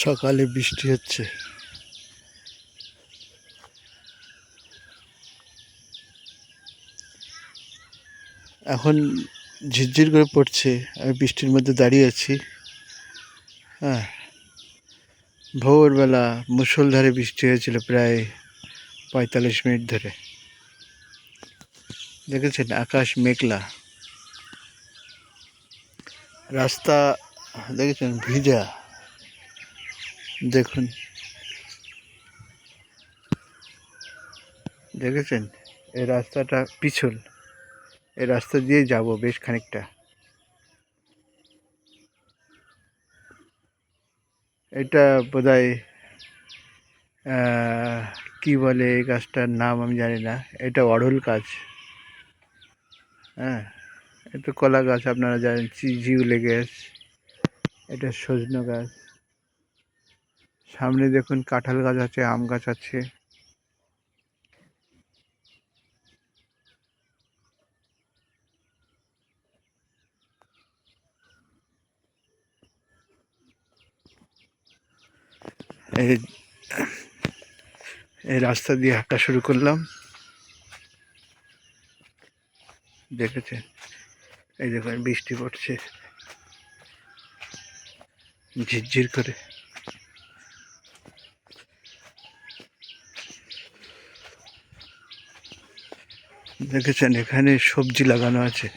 সকালে বৃষ্টি হচ্ছে। এখন ঝিরঝির করে পড়ছে। আমি বৃষ্টির মধ্যে দাঁড়িয়ে আছি। হ্যাঁ, ভোরবেলা মুষলধারে বৃষ্টি হয়েছিল প্রায় 45 মিনিট ধরে। দেখেছেন আকাশ মেঘলা, রাস্তা দেখেছেন ভিজা। দেখুন, দেখেছেন এই রাস্তাটা পিছল। এই রাস্তা দিয়ে যাব বেশ খানিকটা। এটা বোধহয় কি বলে এই গাছটার নাম আমি জানি না। এটা অড়হল গাছ। হ্যাঁ, এটা কলা গাছ আপনারা জানেন, জিউলে গাছ। এটা সজনে গাছ। সামনে দেখুন কাঁঠাল গাছ আছে, আম গাছ আছে। এই এই রাস্তা দিয়ে হাঁটা শুরু করলাম। দেখেছেন, এই দেখুন বৃষ্টি পড়ছে ঝিরঝির করে। দেখেছেন এখানে সবজি লাগানো আছে।